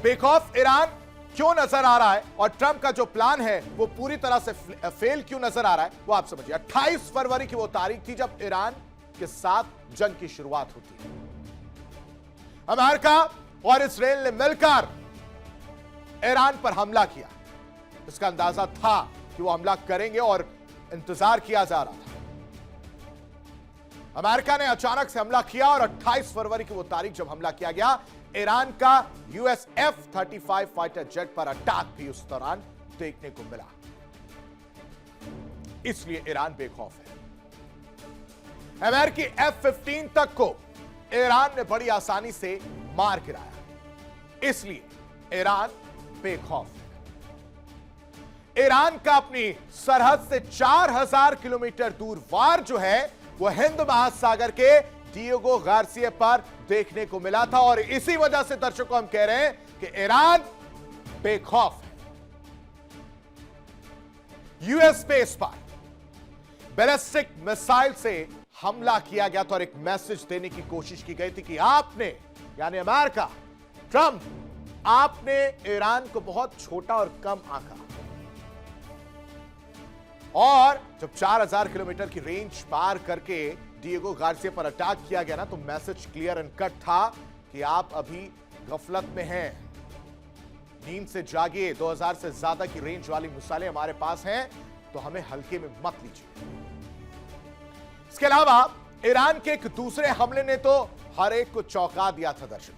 बेखौफ ईरान क्यों नजर आ रहा है और ट्रंप का जो प्लान है वो पूरी तरह से फेल क्यों नजर आ रहा है, वो आप समझिए। 28 फरवरी की वो तारीख थी जब ईरान के साथ जंग की शुरुआत होती है। अमेरिका और इसराइल ने मिलकर ईरान पर हमला किया। इसका अंदाजा था कि वो हमला करेंगे और इंतजार किया जा रहा था। अमेरिका ने अचानक से हमला किया और 28 फरवरी की वो तारीख जब हमला किया गया, ईरान का यूएस F-35 फाइटर जेट पर अटैक भी उस दौरान देखने को मिला। इसलिए ईरान बेखौफ है। अमेरिकी F-15 तक को ईरान ने बड़ी आसानी से मार गिराया। इसलिए ईरान बेखौफ है। ईरान का अपनी सरहद से 4000 किलोमीटर दूर वार जो है वो हिंद महासागर के डिएगो गार्सिया पर देखने को मिला था और इसी वजह से दर्शकों हम कह रहे हैं कि ईरान बेखौफ है। यूएस बेस पर बैलिस्टिक मिसाइल से हमला किया गया था और एक मैसेज देने की कोशिश की गई थी कि आपने, यानी अमेरिका, ट्रंप, आपने ईरान को बहुत छोटा और कम आंका। और जब 4000 किलोमीटर की रेंज पार करके डिएगो गार्सिया पर अटैक किया गया ना, तो मैसेज क्लियर एंड कट था कि आप अभी गफलत में हैं, नींद से जागिए। 2000 से ज्यादा की रेंज वाली मिसाइलें हमारे पास हैं, तो हमें हल्के में मत लीजिए। इसके अलावा ईरान के एक दूसरे हमले ने तो हर एक को चौंका दिया था दर्शक,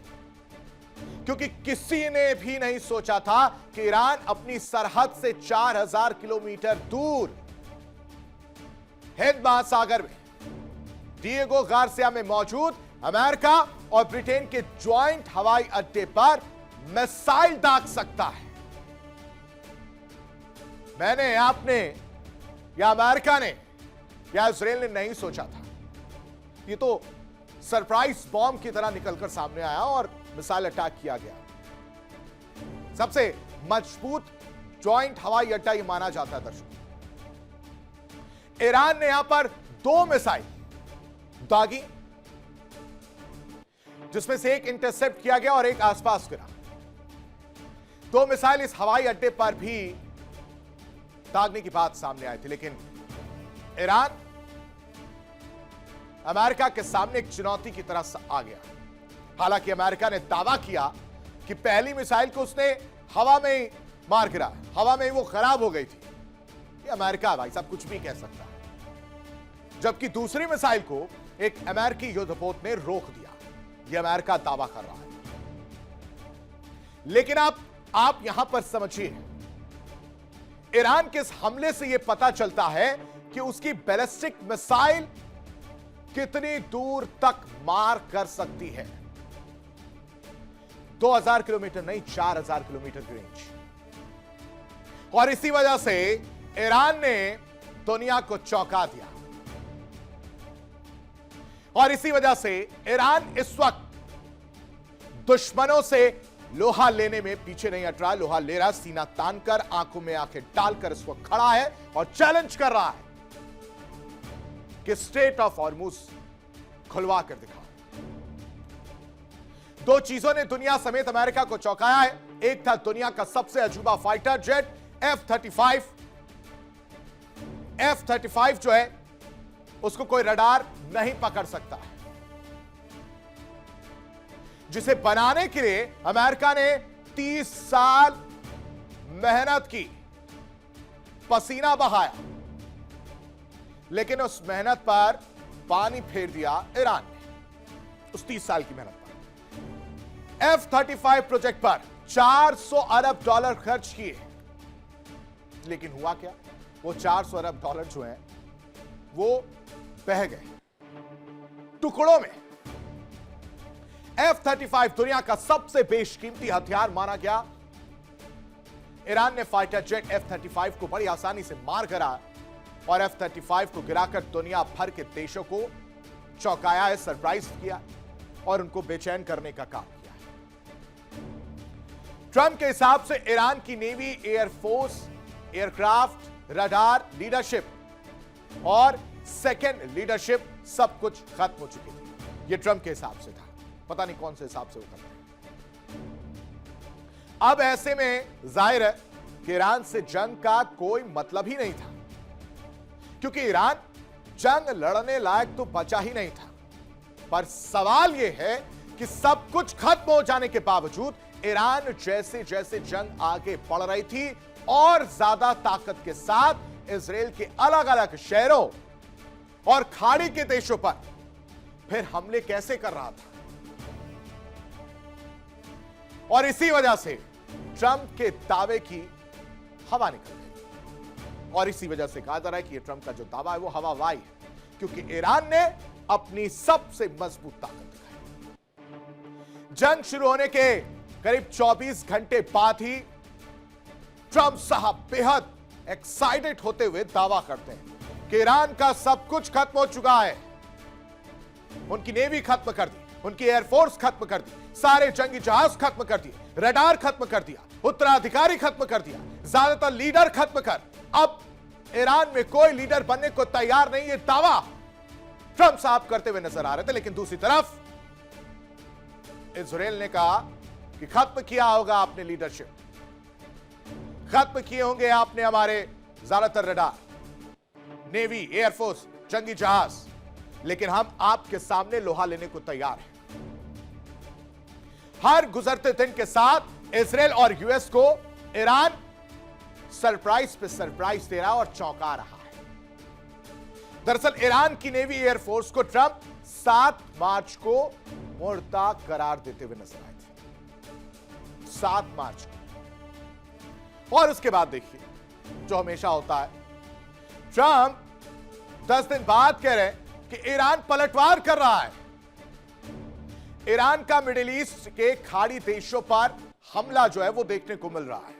क्योंकि किसी ने भी नहीं सोचा था कि ईरान अपनी सरहद से 4000 किलोमीटर दूर हिंद महासागर में डिएगो गार्सिया में मौजूद अमेरिका और ब्रिटेन के ज्वाइंट हवाई अड्डे पर मिसाइल दाग सकता है। मैंने, आपने या अमेरिका ने या इसराइल ने नहीं सोचा था। ये तो सरप्राइज बॉम्ब की तरह निकलकर सामने आया और मिसाइल अटैक किया गया। सबसे मजबूत ज्वाइंट हवाई अड्डा यह माना जाता है दर्शकों। ईरान ने यहां पर 2 मिसाइल दागी, जिसमें से एक इंटरसेप्ट किया गया और एक आसपास गिरा। 2 मिसाइल इस हवाई अड्डे पर भी दागने की बात सामने आई थी, लेकिन ईरान अमेरिका के सामने एक चुनौती की तरह आ गया। हालांकि अमेरिका ने दावा किया कि पहली मिसाइल को उसने हवा में ही मार गिरा, हवा में ही वो खराब हो गई थी। ये अमेरिका भाई साहब कुछ भी कह सकता है। जबकि दूसरी मिसाइल को एक अमेरिकी युद्धपोत ने रोक दिया। यह अमेरिका दावा कर रहा है। लेकिन आप यहां पर समझिए, ईरान के इस हमले से यह पता चलता है कि उसकी बैलिस्टिक मिसाइल कितनी दूर तक मार कर सकती है। 2000 किलोमीटर नहीं, 4000 किलोमीटर की रेंज। और इसी वजह से ईरान ने दुनिया को चौंका दिया। और इसी वजह से ईरान इस वक्त दुश्मनों से लोहा लेने में पीछे नहीं हट रहा। लोहा ले रहा, सीना तानकर, आंखों में आंखें डालकर इस वक्त खड़ा है और चैलेंज कर रहा है कि स्ट्रेट ऑफ हॉर्मुज खुलवा कर दिखाओ। 2 चीजों ने दुनिया समेत अमेरिका को चौंकाया है। एक था दुनिया का सबसे अजूबा फाइटर जेट F-35। F-35 जो है उसको कोई रडार नहीं पकड़ सकता है, जिसे बनाने के लिए अमेरिका ने 30 साल मेहनत की, पसीना बहाया, लेकिन उस मेहनत पर पानी फेर दिया ईरान ने। उस 30 साल की मेहनत पर F-35 प्रोजेक्ट पर $400 अरब खर्च किए, लेकिन हुआ क्या? वो $400 अरब जो हैं वो बह गए टुकड़ों में। F-35 दुनिया का सबसे बेशकीमती हथियार माना गया। ईरान ने फाइटर जेट F-35 को बड़ी आसानी से मार गिरा और F-35 को गिराकर दुनिया भर के देशों को चौंकाया है, सरप्राइज किया और उनको बेचैन करने का काम किया है। ट्रंप के हिसाब से ईरान की navy, air force, aircraft, radar leadership और सेकेंड लीडरशिप सब कुछ खत्म हो चुकी थी। यह ट्रंप के हिसाब से था, पता नहीं कौन से हिसाब से होता है। अब ऐसे में जाहिर है कि ईरान से जंग का कोई मतलब ही नहीं था, क्योंकि ईरान जंग लड़ने लायक तो बचा ही नहीं था। पर सवाल यह है कि सब कुछ खत्म हो जाने के बावजूद ईरान जैसे जैसे जंग आगे बढ़ रही थी और ज्यादा ताकत के साथ इजराइल के अलग अलग शहरों और खाड़ी के देशों पर फिर हमले कैसे कर रहा था। और इसी वजह से ट्रंप के दावे की हवा निकल गई और इसी वजह से कहा जा रहा है कि यह ट्रंप का जो दावा है वो हवाबाजी है, क्योंकि ईरान ने अपनी सबसे मजबूत ताकत दिखाई। जंग शुरू होने के करीब 24 घंटे बाद ही ट्रंप साहब बेहद एक्साइटेड होते हुए दावा करते हैं कि ईरान का सब कुछ खत्म हो चुका है। उनकी नेवी खत्म कर दी, उनकी एयरफोर्स खत्म कर दी, सारे जंगी जहाज खत्म कर दिए, रडार खत्म कर दिया, उत्तराधिकारी खत्म कर दिया, ज्यादातर लीडर खत्म कर अब ईरान में कोई लीडर बनने को तैयार नहीं। ये दावा ट्रंप साहब करते हुए नजर आ रहे थे। लेकिन दूसरी तरफ इजराइल ने कहा कि खत्म किया होगा आपने लीडरशिप, खत्म किए होंगे आपने हमारे ज्यादातर रडार, नेवी, एयरफोर्स, जंगी जहाज, लेकिन हम आपके सामने लोहा लेने को तैयार हैं। हर गुजरते दिन के साथ इजराइल और यूएस को ईरान सरप्राइज पे सरप्राइज दे रहा और चौंका रहा है। दरअसल ईरान की नेवी एयरफोर्स को ट्रंप 7 मार्च को मुर्दा करार देते हुए नजर आए थे, 7 मार्च को। और उसके बाद देखिए जो हमेशा होता है, ट्रंप 10 दिन बाद कह रहे हैं कि ईरान पलटवार कर रहा है। ईरान का मिडिल ईस्ट के खाड़ी देशों पर हमला जो है वो देखने को मिल रहा है।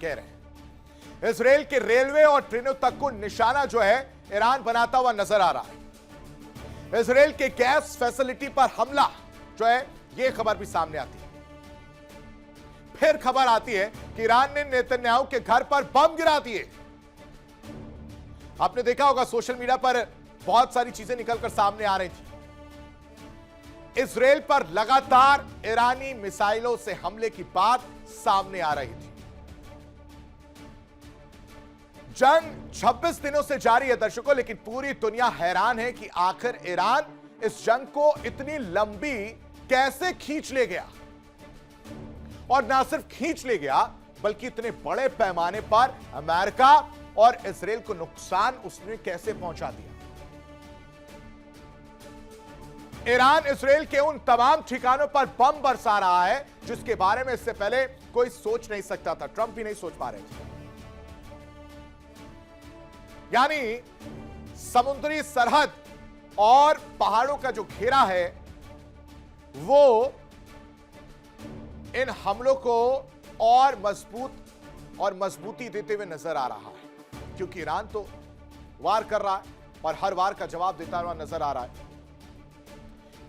कह रहे हैं इजराइल के रेलवे और ट्रेनों तक को निशाना जो है ईरान बनाता हुआ नजर आ रहा है। इजराइल के गैस फैसिलिटी पर हमला जो है यह खबर भी सामने आती है। फिर खबर आती है कि ईरान ने नेतन्याहू के घर पर बम गिरा दिए। आपने देखा होगा सोशल मीडिया पर बहुत सारी चीजें निकलकर सामने आ रही थी। इजराइल पर लगातार ईरानी मिसाइलों से हमले की बात सामने आ रही थी। जंग 26 दिनों से जारी है दर्शकों, लेकिन पूरी दुनिया हैरान है कि आखिर ईरान इस जंग को इतनी लंबी कैसे खींच ले गया। और ना सिर्फ खींच ले गया बल्कि इतने बड़े पैमाने पर अमेरिका और इजराइल को नुकसान उसने कैसे पहुंचा दिया। ईरान इजराइल के उन तमाम ठिकानों पर बम बरसा रहा है जिसके बारे में इससे पहले कोई सोच नहीं सकता था, ट्रंप भी नहीं सोच पा रहे थे। यानी समुद्री सरहद और पहाड़ों का जो घेरा है वो इन हमलों को और मजबूती देते हुए नजर आ रहा है, क्योंकि ईरान तो वार कर रहा है और हर वार का जवाब देता हुआ नजर आ रहा है।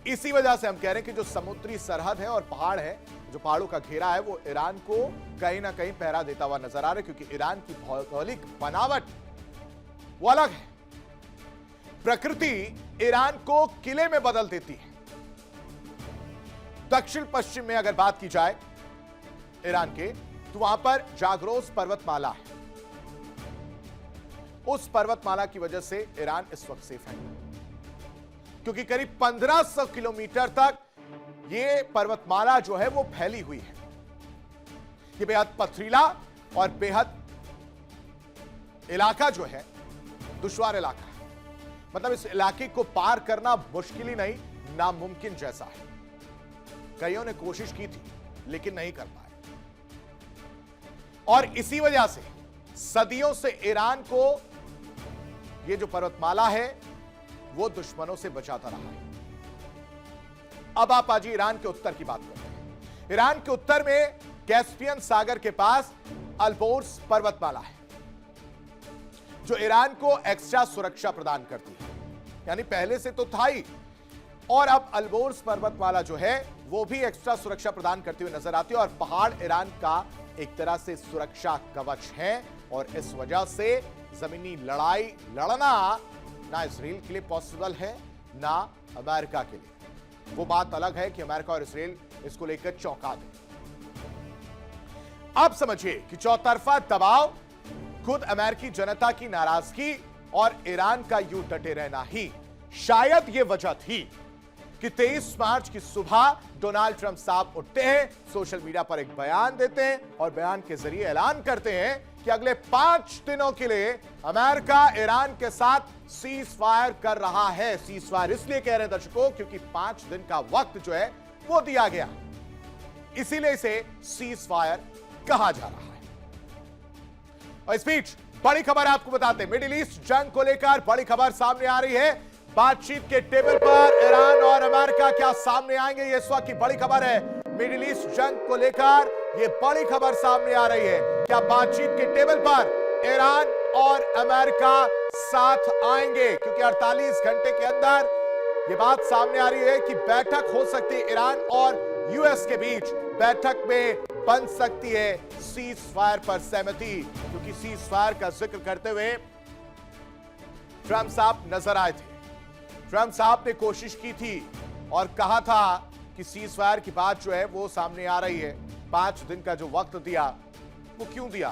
इसी वजह से हम कह रहे हैं कि जो समुद्री सरहद है और पहाड़ है, जो पहाड़ों का घेरा है, वो ईरान को कहीं ना कहीं पहरा देता हुआ नजर आ रहा है, क्योंकि ईरान की भौगोलिक बनावट वो अलग है। प्रकृति ईरान को किले में बदल देती है। दक्षिण पश्चिम में अगर बात की जाए ईरान के, तो वहां पर जाग्रोस पर्वतमाला है। उस पर्वतमाला की वजह से ईरान इस वक्त सेफ है, क्योंकि करीब 1500 किलोमीटर तक यह पर्वतमाला जो है वो फैली हुई है। यह बेहद पथरीला और बेहद इलाका जो है दुश्वार इलाका है। मतलब इस इलाके को पार करना मुश्किल ही नहीं, नामुमकिन जैसा है। कईयों ने कोशिश की थी लेकिन नहीं कर पाए। और इसी वजह से सदियों से ईरान को यह जो पर्वतमाला है वो दुश्मनों से बचाता रहा है। अब आप आज ईरान के उत्तर की बात करते हैं। ईरान के उत्तर में कैस्पियन सागर के पास अल्बोर्स पर्वतमाला है, जो ईरान को एक्स्ट्रा सुरक्षा प्रदान करती है। यानी पहले से तो था ही, और अब अल्बोर्स पर्वतमाला जो है वो भी एक्स्ट्रा सुरक्षा प्रदान करती हुई नजर आती है। और पहाड़ ईरान का एक तरह से सुरक्षा कवच है, और इस वजह से जमीनी लड़ाई लड़ना ना इजराइल के लिए पॉसिबल है ना अमेरिका के लिए। वो बात अलग है कि अमेरिका और इजराइल इसको लेकर चौंका दे। अब समझिए कि चौतरफा दबाव, खुद अमेरिकी जनता की नाराजगी और ईरान का यूं डटे रहना ही शायद यह वजह थी कि 23 मार्च की सुबह डोनाल्ड ट्रंप साहब उठते हैं, सोशल मीडिया पर एक बयान देते हैं और बयान के जरिए ऐलान करते हैं कि अगले 5 दिनों के लिए अमेरिका ईरान के साथ सीज फायर कर रहा है। सीज फायर इसलिए कह रहे हैं दर्शकों क्योंकि 5 दिन का वक्त जो है वो दिया गया, इसीलिए इसे सीज फायर कहा जा रहा है। और इस बीच बड़ी खबर आपको बताते हैं, मिडिल ईस्ट जंग को लेकर बड़ी खबर सामने आ रही है। बातचीत के टेबल पर ईरान और अमेरिका क्या सामने आएंगे, ये इस वक्त की बड़ी खबर है। मिडिल ईस्ट जंग को लेकर यह बड़ी खबर सामने आ रही है। क्या बातचीत के टेबल पर ईरान और अमेरिका साथ आएंगे? क्योंकि 48 घंटे के अंदर यह बात सामने आ रही है कि बैठक हो सकती है ईरान और यूएस के बीच। बैठक में बन सकती है सीज फायर पर सहमति, क्योंकि सीज फायर का जिक्र करते हुए ट्रंप साहब नजर आए थे। ट्रंप साहब ने कोशिश की थी और कहा था कि सीज फायर की बात जो है वो सामने आ रही है। 5 दिन का जो वक्त दिया वो क्यों दिया?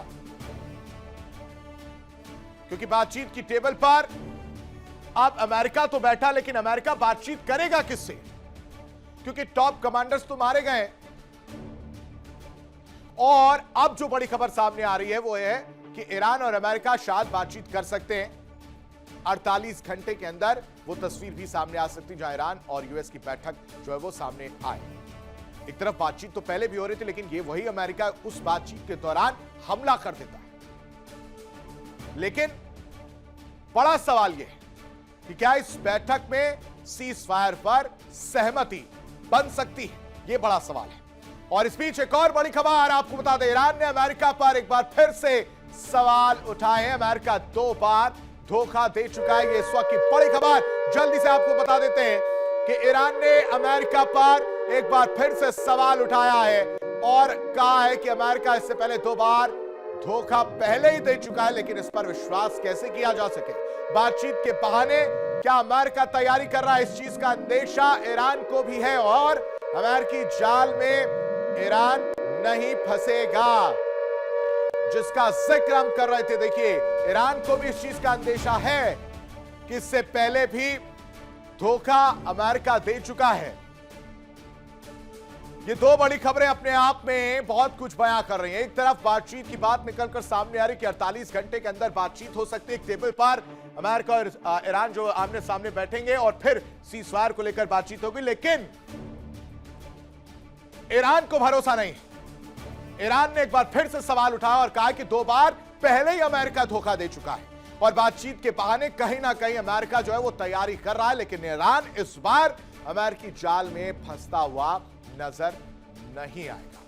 क्योंकि बातचीत की टेबल पर अब अमेरिका तो बैठा, लेकिन अमेरिका बातचीत करेगा किससे? क्योंकि टॉप कमांडर्स तो मारे गए। और अब जो बड़ी खबर सामने आ रही है वो है कि ईरान और अमेरिका शायद बातचीत कर सकते हैं। 48 घंटे के अंदर वो तस्वीर भी सामने आ सकती है जहां ईरान और यूएस की बैठक जो है वो सामने आए। एक तरफ बातचीत तो पहले भी हो रही थी, लेकिन ये वही अमेरिका उस बातचीत के दौरान हमला कर देता है। लेकिन बड़ा सवाल यह है कि क्या इस बैठक में सीज फायर पर सहमति बन सकती है? यह बड़ा सवाल है। और इस बीच एक और बड़ी खबर आपको बता दें, ईरान ने अमेरिका पर एक बार फिर से सवाल उठाए हैं। अमेरिका 2 बार धोखा दे चुका है, ये इस वक्त की बड़ी खबर। जल्दी से आपको बता देते हैं कि ईरान ने अमेरिका पर एक बार फिर से सवाल उठाया है और कहा है कि अमेरिका इससे पहले 2 बार धोखा पहले ही दे चुका है, लेकिन इस पर विश्वास कैसे किया जा सके? बातचीत के बहाने क्या अमेरिका तैयारी कर रहा है? इस चीज का अंदेशा ईरान को भी है और अमेरिकी जाल में ईरान नहीं फंसेगा, जिसका जिक्र हम कर रहे थे। देखिए, ईरान को भी इस चीज का अंदेशा है कि इससे पहले भी धोखा अमेरिका दे चुका है। ये 2 बड़ी खबरें अपने आप में बहुत कुछ बयां कर रही हैं। एक तरफ बातचीत की बात निकलकर सामने आ रही कि 48 घंटे के अंदर बातचीत हो सकती है। एक टेबल पर अमेरिका और ईरान जो आमने सामने बैठेंगे और फिर सीज फायर को लेकर बातचीत होगी, लेकिन ईरान को भरोसा नहीं। ईरान ने एक बार फिर से सवाल उठाया और कहा कि 2 बार पहले ही अमेरिका धोखा दे चुका है और बातचीत के बहाने कहीं ना कहीं अमेरिका जो है वो तैयारी कर रहा है, लेकिन ईरान इस बार अमेरिकी जाल में फंसता हुआ नजर नहीं आएगा।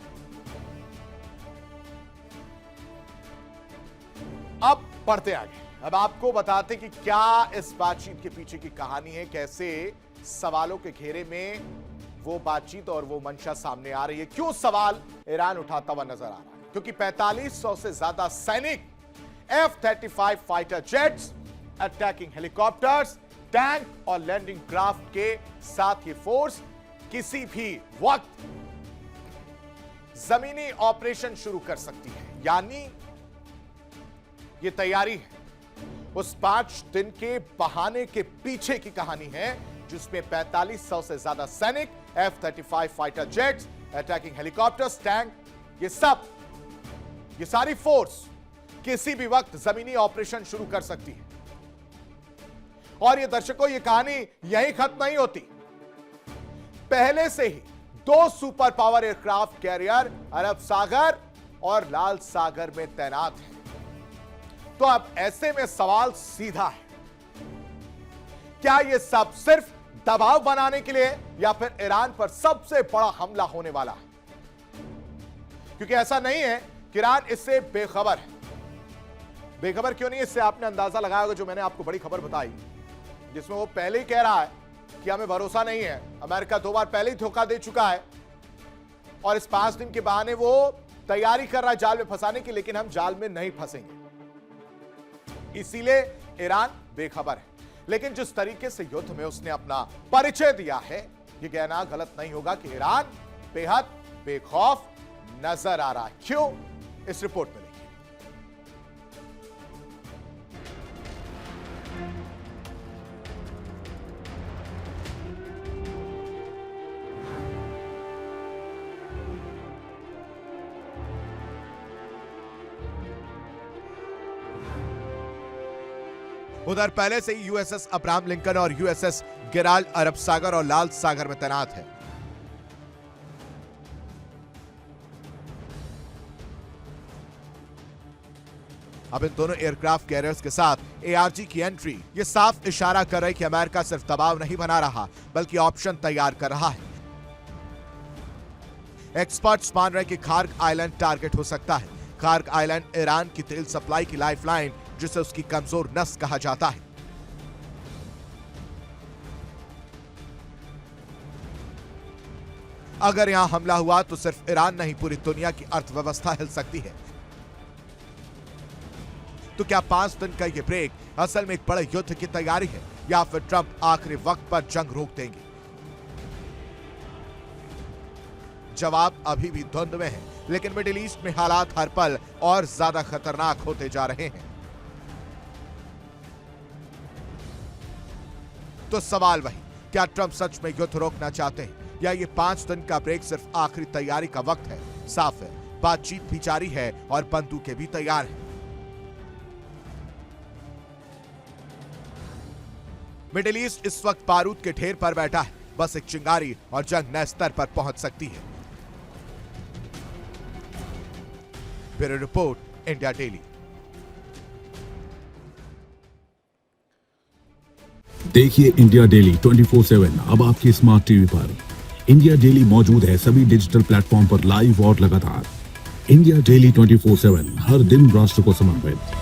अब बढ़ते आगे, अब आपको बताते कि क्या इस बातचीत के पीछे की कहानी है, कैसे सवालों के घेरे में वो बातचीत और वो मंशा सामने आ रही है, क्यों सवाल ईरान उठाता हुआ नजर आ रहा है? क्योंकि 4500 से ज्यादा सैनिक, F-35 fighter jets, attacking helicopters, tank और लैंडिंग क्राफ्ट के साथ ये फोर्स किसी भी वक्त जमीनी ऑपरेशन शुरू कर सकती है। यानी ये तैयारी है उस 5 दिन के बहाने के पीछे की कहानी है, जिसमें 4500 से ज्यादा सैनिक, F-35 fighter jets, attacking helicopters, tank, ये सारी फोर्स किसी भी वक्त जमीनी ऑपरेशन शुरू कर सकती है। और ये दर्शकों, ये कहानी यहीं खत्म नहीं होती। पहले से ही 2 सुपर पावर एयरक्राफ्ट कैरियर अरब सागर और लाल सागर में तैनात हैं। तो अब ऐसे में सवाल सीधा है, क्या यह सब सिर्फ दबाव बनाने के लिए या फिर ईरान पर सबसे बड़ा हमला होने वाला है? क्योंकि ऐसा नहीं है कि ईरान इससे बेखबर है। बेखबर क्यों नहीं, इससे आपने अंदाजा लगाया होगा जो मैंने आपको बड़ी खबर बताई, जिसमें वो पहले ही कह रहा है कि हमें भरोसा नहीं है, अमेरिका 2 बार पहले ही धोखा दे चुका है और इस 5 दिन के बहाने वो तैयारी कर रहा है जाल में फंसाने की, लेकिन हम जाल में नहीं फंसेंगे। इसीलिए ईरान बेखबर है। लेकिन जिस तरीके से युद्ध में उसने अपना परिचय दिया है, यह कहना गलत नहीं होगा कि ईरान बेहद बेखौफ नजर आ रहा है। क्यों? इस रिपोर्ट में देखिए। उधर पहले से ही यूएसएस अब्राहम लिंकन और यूएसएस गेराल्ड अरब सागर और लाल सागर में तैनात है। अब इन दोनों एयरक्राफ्ट कैरियर्स के साथ एआरजी की एंट्री ये साफ इशारा कर रही कि अमेरिका सिर्फ दबाव नहीं बना रहा बल्कि ऑप्शन तैयार कर रहा है। एक्सपर्ट्स मान रहे कि खार्क आइलैंड टारगेट हो सकता है। खार्क आइलैंड ईरान की तेल सप्लाई की लाइफलाइन, जिसे उसकी कमजोर नस कहा जाता है। अगर यहां हमला हुआ तो सिर्फ ईरान नहीं, पूरी दुनिया की अर्थव्यवस्था हिल सकती है। तो क्या 5 दिन का यह ब्रेक असल में एक बड़े युद्ध की तैयारी है या फिर ट्रंप आखिरी वक्त पर जंग रोक देंगे? जवाब अभी भी धुंध में है, लेकिन मिडिल ईस्ट में हालात हर पल और ज्यादा खतरनाक होते जा रहे हैं। तो सवाल वही, क्या ट्रंप सच में युद्ध रोकना चाहते हैं या ये 5 दिन का ब्रेक सिर्फ आखिरी तैयारी का वक्त है? साफ है, बातचीत भी जारी है और बंदूकें भी तैयार हैं। मिडिल ईस्ट इस वक्त बारूद के ढेर पर बैठा है, बस एक चिंगारी और जंग नए स्तर पर पहुंच सकती है। Bureau report, India daily. देखिए इंडिया डेली 24/7 अब आपके स्मार्ट टीवी पर। इंडिया डेली मौजूद है सभी डिजिटल प्लेटफॉर्म पर लाइव और लगातार। इंडिया डेली 24/7 हर दिन राष्ट्र को समर्पित।